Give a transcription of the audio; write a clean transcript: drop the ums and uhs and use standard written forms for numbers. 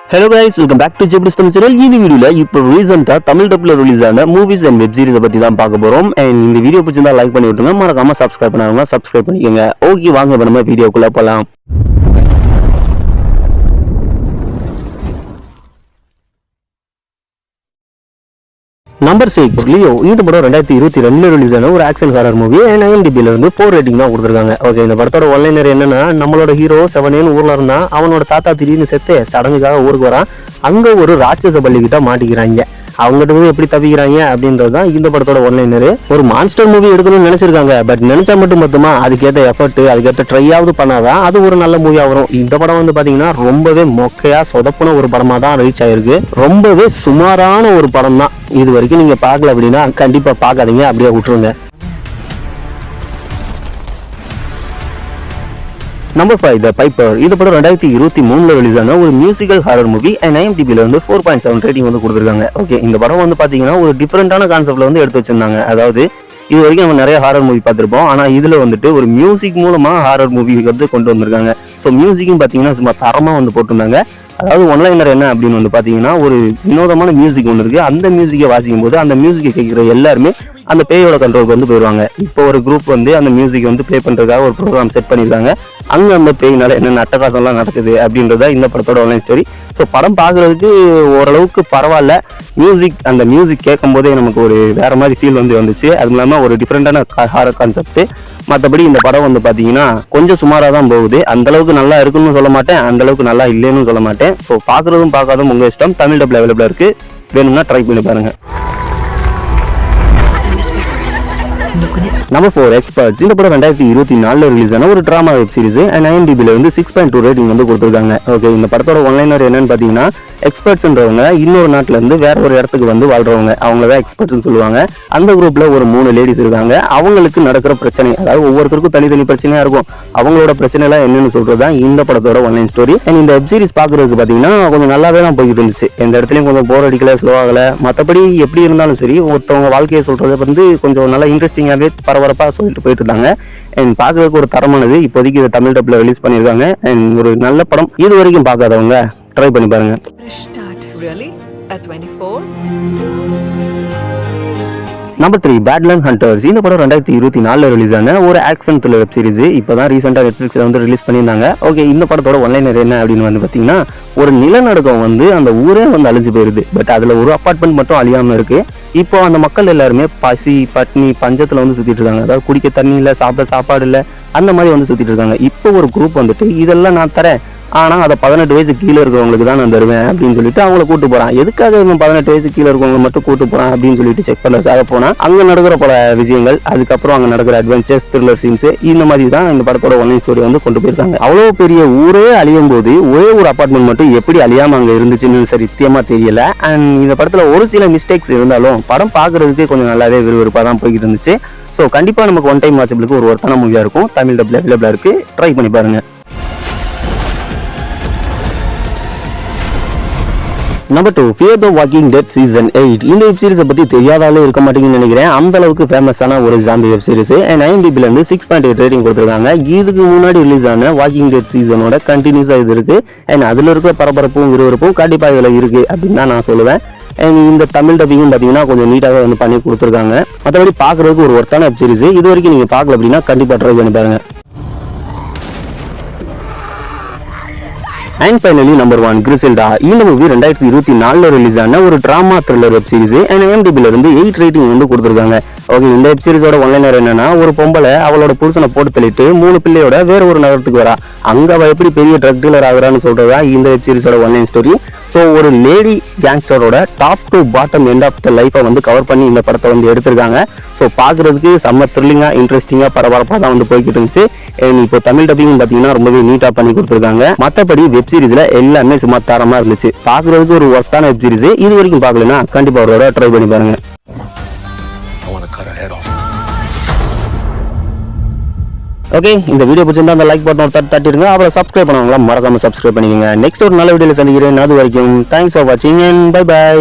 Hello guys, welcome back to Jebris Tamil channel. இந்த வீடியோல இப்போ ரீசன்ட்டா தமிழ் டப்ல ரிலீஸ் ஆன மூவிஸ் அண்ட் வெப் சீரிஸ் பத்தி தான் பார்க்க போறோம். அண்ட் இந்த வீடியோ பிடிச்சிருந்தா லைக் பண்ணி விட்டுருங்க, மறக்காம சப்ஸ்கிரைப் பண்ணாதவங்க சப்ஸ்கிரைப் பண்ணிக்கோங்க. ஓகே, வாங்க இப்ப நம்ம வீடியோக்குள்ள போலாம். Number 6 Leo. இந்த படம் 2022 ரிலீஸ் ஆன ஒரு ஆக்ஷன் ஹாரர் மூவி. அண்ட் IMDbல இருந்து 4 ரேட்டிங் தான் கொடுத்துருக்காங்க. ஓகே, இந்த படத்தோட ஒன்லைனர் என்னன்னா, நம்மளோட ஹீரோ 7 ஊர்ல இருந்தா அவனோட தாத்தா திடீர்னு செத்து சடங்குக்காக ஊருக்கு வரான். அங்க ஒரு ராட்சச பள்ளிக்கிட்ட மாட்டிக்கிறாங்க. அவங்ககிட்ட வந்து எப்படி தப்பிக்கிறாங்க அப்படின்றதுதான் இந்த படத்தோட ஒன்லைனர். ஒரு மான்ஸ்டர் மூவி எடுக்கணும்னு நினைச்சிருக்காங்க, பட் நினைச்சா மட்டும் மொத்தமா அதுக்கேற்ற எஃபர்ட் அதுக்கேற்ற ட்ரையாவது பண்ணாதான் அது ஒரு நல்ல மூவியா வரும். இந்த படம் வந்து பாத்தீங்கன்னா ரொம்பவே மொக்கையா சொதப்புன ஒரு படமா தான் ரீச் ஆயிருக்கு. ரொம்பவே சுமாரான ஒரு படம் தான். இது வரைக்கும் நீங்க பார்க்கல அப்படின்னா கண்டிப்பா பார்க்காதீங்க, அப்படியே விட்டுருங்க. நம்பர் 5 த பைப்பர். இந்த படம் 2023 ரிலீஸ் ஆன ஒரு மியூசிக்கல் ஹாரர் மூவி. அண்ட் IMDbல வந்து 4.7 ரேட்டிங் வந்து கொடுத்துருக்காங்க. ஓகே, இந்த படம் வந்து பாத்தீங்கன்னா ஒரு டிஃபரெண்டான கான்செப்ட்ல வந்து எடுத்து வச்சிருந்தாங்க. அதாவது இது வரைக்கும் நம்ம நிறைய ஹாரர் மூவி பார்த்திருப்போம், ஆனா இதுல வந்துட்டு ஒரு மியூசிக் மூலமா ஹாரர் மூவி வந்து கொண்டு வந்திருக்காங்க. ஸோ மியூசிக்கும் பாத்தீங்கன்னா சும்மா தரமா வந்து போட்டிருந்தாங்க. அதாவது ஒன்லைனர் என்ன அப்படின்னு வந்து பாத்தீங்கன்னா, ஒரு வினோதமான மியூசிக் ஒன்று இருக்கு. அந்த மியூசிக்கை வாசிக்கும் போது அந்த மியூசிக்கை கேட்கிற எல்லாருமே அந்த பேயோட கண்ட்ரோலுக்கு வந்து போயிடுவாங்க. இப்போ ஒரு குரூப் வந்து அந்த மியூசிக் வந்து ப்ளே பண்றதுக்காக ஒரு ப்ரோக்ராம் செட் பண்ணியிருக்காங்க. அங்க அந்த பேயினால என்னென்ன அட்டகாசம்லாம் நடக்குது அப்படின்றத இந்த படத்தோட ஆன்லைன் ஸ்டோரி. ஸோ படம் பார்க்கறதுக்கு ஓரளவுக்கு பரவாயில்ல. அந்த மியூசிக் கேட்கும் போதே நமக்கு ஒரு வேற மாதிரி ஃபீல் வந்து வந்துச்சு. அதுவும் இல்லாமல் ஒரு டிஃப்ரெண்டான ஹாரர் கான்செப்ட். மற்றபடி இந்த படம் வந்து பார்த்தீங்கன்னா கொஞ்சம் சுமாராக தான் போகுது. அந்த அளவுக்கு நல்லா இருக்குன்னு சொல்ல மாட்டேன், அந்த அளவுக்கு நல்லா இல்லைன்னு சொல்ல மாட்டேன். ஸோ பார்க்குறதும் பார்க்காதும் உங்கள் இஷ்டம். தமிழ் டப்ல அவைலபிளாக இருக்கு, வேணும்னா ட்ரை பண்ணி பாருங்க. Number 4 experts. இந்த படம் 2024 ரிலீஸ் ஆன ஒரு டிராமா வெப் சீரிஸ். அண்ட் IMDbல வந்து 6.2 ரேட்டிங் வந்து கொடுத்துருக்காங்க. ஓகே, இந்த படத்தோட ஒன்லைனர் என்னன்னு பார்த்தீங்கன்னா, எக்ஸ்பர்ட்ஸ்ன்றவங்க இன்னொரு நாட்டில இருந்து வேற ஒரு இடத்துக்கு வந்து வாழ்றவங்க, அவங்கள தான் எக்ஸ்பர்ட்ஸ்னு சொல்லுவாங்க. அந்த குரூப்ல ஒரு 3 லேடிஸ் இருக்காங்க. அவங்களுக்கு நடக்கிற பிரச்சனை, அதாவது ஒவ்வொருத்தருக்கும் தனித்தனி பிரச்சனையா இருக்கும். அவங்களோட பிரச்சனை எல்லாம் என்னன்னு சொல்றதுதான் இந்த படத்தோட ஒன்லைன் ஸ்டோரி. அண்ட் இந்த வெப் சீரிஸ் பாக்குறதுக்கு பாத்தீங்கன்னா கொஞ்சம் நல்லாவே தான் போய்கிட்டு இருந்துச்சு. எந்த இடத்துலயும் கொஞ்சம் போர் அடிக்கல, ஸ்லோ ஆகல. மற்றபடி எப்படி இருந்தாலும் சரி, ஒருத்தவங்க வாழ்க்கையை சொல்றதை வந்து கொஞ்சம் நல்லா இன்ட்ரெஸ்டிங்காவே பரபரப்பா சொல்லிட்டு போயிட்டு இருந்தாங்க. அண்ட் பாக்குறதுக்கு ஒரு தரமானது. இப்போதைக்கு இதை தமிழ் டப்ல ரிலீஸ் பண்ணியிருக்காங்க. அண்ட் ஒரு நல்ல படம். இது வரைக்கும் பார்க்காதவங்க ட்ரை பண்ணி பாருங்க. Number 3 Badland Hunters. இந்த படம் 2024 ரிலீஸ் ஆன ஒரு ஆக்ஷன் த்ரில்லர் வெப் சீரிஸ். இப்போதான் ரீசெண்டாக நெட்ஃபிளிக்ஸ்ல வந்து ரிலீஸ் பண்ணியிருந்தாங்க. ஓகே, இந்த படத்தோட ஒன்லைனர் என்ன அப்படின்னு வந்து பார்த்தீங்கன்னா, ஒரு நிலநடுக்கம் வந்து அந்த ஊரே வந்து அழிஞ்சு போயிருது. பட் அதில் ஒரு அப்பார்ட்மெண்ட் மட்டும் அழியாமல் இருக்கு. இப்போ அந்த மக்கள் எல்லாருமே பசி பட்னி பஞ்சத்தில் வந்து சுற்றிட்டு இருக்காங்க. அதாவது குடிக்க தண்ணி இல்லை, சாப்பிட சாப்பாடு இல்லை, அந்த மாதிரி வந்து சுற்றிட்டு இருக்காங்க. இப்போ ஒரு குரூப் வந்துட்டு இதெல்லாம் நான் தரேன், ஆனால் அதை 18 வயசு கீழே இருக்கிறவங்களுக்கு தான் நான் தருவேன் அப்படின்னு சொல்லிட்டு அவங்கள கூட்டு போறான். எதுக்காக இவன் 18 வயசு கீழே இருக்கிறவங்க மட்டும் கூட்டு போறான் அப்படின்னு சொல்லிட்டு செக் பண்ணுறதுக்காக போனா அங்கே நடக்கிற பல விஷயங்கள், அதுக்கப்புறம் அங்கே நடக்கிற அட்வென்ச்சர்ஸ், த்ரில்லர் சீன்ஸ், இந்த மாதிரி தான் இந்த படத்தோட ஒன்லைன் ஸ்டோரி வந்து கொண்டு போயிருக்காங்க. அவ்வளோ பெரிய ஊரே அழியும் போது ஒரே ஒரு அப்பார்ட்மெண்ட் மட்டும் எப்படி அழியாம அங்கே இருந்துச்சுன்னு சத்தியமா தெரியல. அண்ட் இந்த படத்துல ஒரு சில மிஸ்டேக்ஸ் இருந்தாலும் படம் பார்க்கறதுக்கு கொஞ்சம் நல்லாவே விறுவிறுப்பாக தான் போய்கிட்டு இருந்துச்சு. ஸோ கண்டிப்பாக நமக்கு ஒன் டைம் வாட்சபிளுக்கு ஒரு ஒருத்தான மூவியாக இருக்கும். தமிழ் டப்ல அவைலபிளாக இருக்கு, ட்ரை பண்ணி பாருங்க. Number 2 fear the walking dead season 8. இந்த வெப் சீரிஸை பத்தி தெரியாதாலே இருக்க மாட்டேங்குன்னு நினைக்கிறேன். அந்த அளவுக்கு ஃபேமஸான ஒரு ஜாம்பி வெப் சீரிஸ். அண்ட் IMDbல இருந்து 6.8 ரேட்டிங் கொடுத்துருக்காங்க. இதுக்கு முன்னாடி ரிலீஸ் ஆன வாக்கிங் டெட் சீசனோட கண்டினியூஸா இது இருக்கு. அண்ட் அதுல இருக்கிற பரபரப்பும் விறுவிறுப்பும் கண்டிப்பா இதுல இருக்கு அப்படின்னு தான் நான் சொல்லுவேன். அண்ட் இந்த தமிழ் டப்பிங்கும் பார்த்தீங்கன்னா கொஞ்சம் நீட்டாகவே வந்து பண்ணி கொடுத்துருக்காங்க. மற்றபடி பார்க்கறதுக்கு ஒரு ஒர்த்தான வெப் சீரிஸ். இது வரைக்கும் நீங்க பார்க்கல அப்படின்னா கண்டிப்பா ட்ரை பண்ணி பாருங்க. And finally number 1 Griselda. இந்த மூவி 2024 ரிலீஸ் ஆன ஒரு drama thriller web series. And IMDbல இருந்து 8 ரேட்டிங் வந்து கொடுத்துருக்காங்க. ஓகே, இந்த வெப் சீரிஸோட ஒன்லைனர் என்னன்னா, ஒரு பொம்பளை அவளோட புருஷனை போட்டு தள்ளிட்டு 3 பிள்ளையோட வேற ஒரு நகரத்துக்கு வரா. அங்க அவ எப்படி பெரிய ட்ரக் டீலர் ஆகுறான்னு சொல்றதா இந்த வெப் சீரிஸோட ஒன்லைன் ஸ்டோரி. ஸோ ஒரு லேடி கேங்ஸ்டரோட top to bottom end of the லைஃபை வந்து கவர் பண்ணி இந்த படத்தை வந்து எடுத்திருக்காங்க. ஸோ பார்க்கறதுக்கு செம்ம த்ரில்லிங்கா இன்ட்ரெஸ்டிங்கா பரபரப்பாக தான் வந்து போய்கிட்டு இருந்துச்சு. இப்போ தமிழ் டப்பிங் பார்த்தீங்கன்னா ரொம்பவே நீட்டா பண்ணி கொடுத்துருக்காங்க. மற்றபடி வெப் சீரிஸ்ல எல்லாமே சும்மா தரமா இருந்துச்சு. பார்க்கறதுக்கு ஒரு ஒர்த்தான வெப் சீரிஸ். இது வரைக்கும் பார்க்கலன்னா கண்டிப்பா ஒரு தடவை ட்ரை பண்ணி பாருங்க. ஓகே, இந்த வீடியோ பிடிச்சிருந்தா அந்த லைக் பட்டன் ஒரு தட்டிடுங்க. அப்புறம் சப்ஸ்கிரைப் பண்ணவங்களா மறக்காம சப்ஸ்கிரைப் பண்ணிக்கோங்க. நெக்ஸ்ட் ஒரு நல்ல வீடியோல சந்திக்கிறேன். அது வரைக்கும் தேங்க்ஸ் ஃபார் வாட்சிங் அண்ட் பை பை.